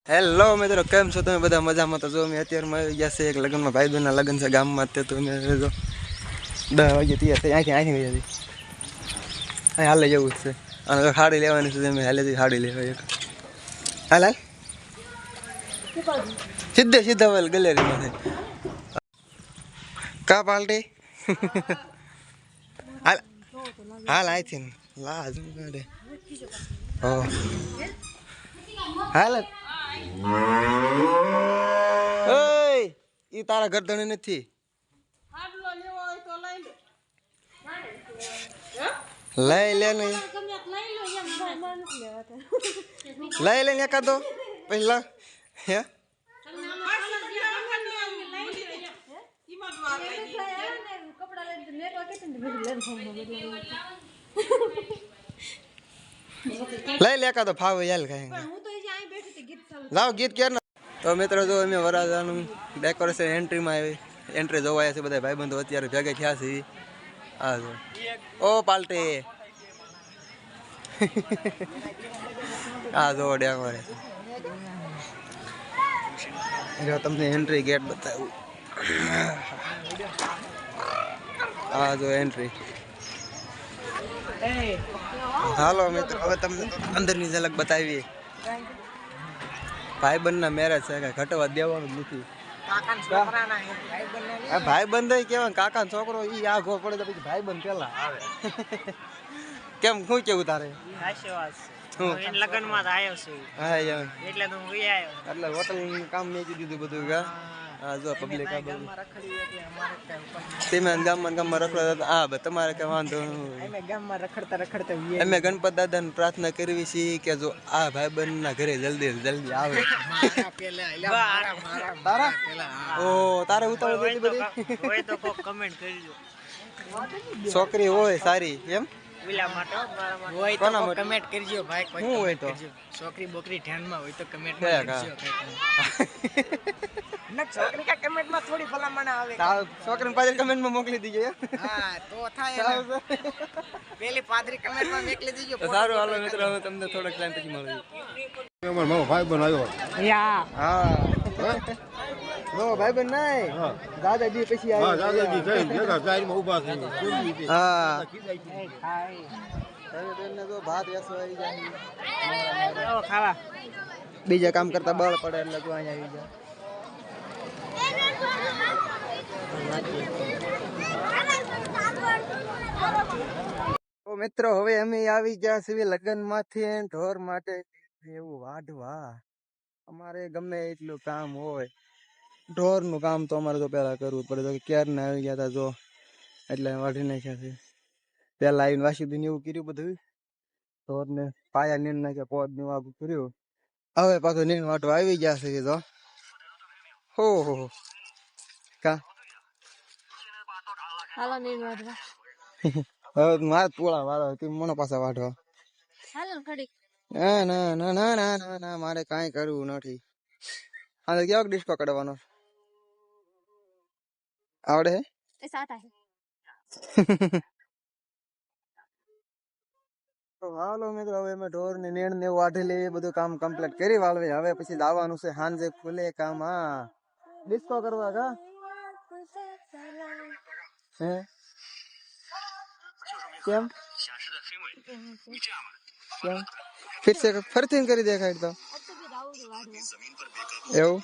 Hello મિત્રો, કેમ છો તમે બધા? મજામાં? તો જો અમે અત્યારમાં આવી ગયા છે એક લગ્નમાં, ભાઈ બહેનના લગ્ન છે ગામમાં. તે તો અમે જો 10 વાગે તૈયાર થઈ અહીંથી ગઈ હતી. અહીં હાલે જવું જ છે અને સાડી લેવાની છે. અમે હાલે સાડી લેવા એક હાલ હાલ સીધા વાલ ગેલેરીમાં કા પાલટી હાલ હાલ અહીંથી લાજ કાઢે હાલ ઈ તારા ગરદણી નથી. લઈ લે ને લઈ લે એકાદો પહેલા હે લઈ લે એકાદો ફાવે યાર કઈ લાવ ગીત કે ના. તો મિત્રો જો અમે વરાજાનું ડેકોરેશન એન્ટ્રી જોવાયા છે. બધા ભાઈબંધો અત્યારે ભેગા થયા છે. હા જો ઓ પાલટી હા જો ડેકોરેશન જો તમને એન્ટ્રી ગેટ બતાવું. હા જો એન્ટ્રી. હાલો મિત્રો, હવે તમને અંદરની ઝલક બતાવીએ. ભાઈબંધના મેરેજ છે, કઈ ઘટવા દેવાનું નથી. ભાઈબંધ કેવાય કાકા છોકરો ઈ આઘો પડે તો પછી ભાઈબંધ પેલા આવે. કેમ શું કેવું તારે? લગ્નમાં આવ્યો છું એટલે તો હું આવ્યો. એટલે હોટલ કામ મેકી દીધું બધું કા. હા જો પબ્લિક આ બધું તમે ગામમાં રખડતા. હા ભાઈ તમારે કઈ વાંધો અમે ગામમાં રખડતા અમે ગણપત દાદાને પ્રાર્થના કરવી છીએ કે જો આ ભાઈબંધ ના ઘરે જલ્દી આવે. ઓ તારે ઉતાવળ બધી હોય તો કોક કમેન્ટ કરજો. છોકરી હોય સારી એમ હોય તો કમેન્ટ કરજો ભાઈ. કોઈ હોય તો છોકરી બોકરી ધ્યાનમાં હોય તો કમેન્ટ કરજો. છોકરી કા કમેન્ટ માં થોડી ભલામણ આવે. છોકરીને પાછળ કમેન્ટ માં મોકલી દીજો. હા તો થાય. પેલી પાદરી કમેન્ટ માં મોકલી દીજો. સારું હાલો મિત્રો, હવે તમને થોડોક ટાઈમ પછી મળીએ. મારો ભાઈ બનાવ્યો હા નો ભાઈબંધ નહીં દાદાજી પછી હા દાદાજી જઈ ભેગા ગાડીમાં ઊભા થઈ હા તમે તો ભાત વેસવા આવી જાય ખાવા બીજા કામ કરતા બળ પડે એટલે તું અહીંયા આવી જાય. તો મિત્રો, હવે અમે આવી ગયા છીએ લગ્ન માંથી ઢોર માટે એવું વાઢવા. અમારે ગમે એટલું કામ હોય, ઢોર નું કામ તો અમારે તો પેલા કરવું પડે. તો ક્યારે ને આવી ગયા હતા જો, એટલે વાઢી નાખ્યા છે. પેલા આવીને વાસી એવું કર્યું બધું, ઢોર ને પાયા નીણ નાખ્યા, પોદ ને આગું કર્યું. હવે પાછું નીણ વાટવા આવી ગયા છે. તો હો કા હાલો નીણ વાઢવા. હવે મારા પોળા વાળો તું મને પાછા વાઢવા. હાલો ઘડી. ના ના ના ના ના ના ના મારે કાંઈ કરવું નથી. હા કેવો ડિશ પકડવાનો આવડે હે? એ સાતા હે. તો હાલો મિત્રો, હવે અમે ઢોર ને નીણ ને વાઢી લઈએ, બધું કામ કમ્પ્લીટ કરી વાળવે. હવે પછી દાવાનું છે સાંજે ખુલે કામ. હા ડિસ્કો કરવા કા હે કેમ કેમ ફરથી કરી દેખાય તો એવું.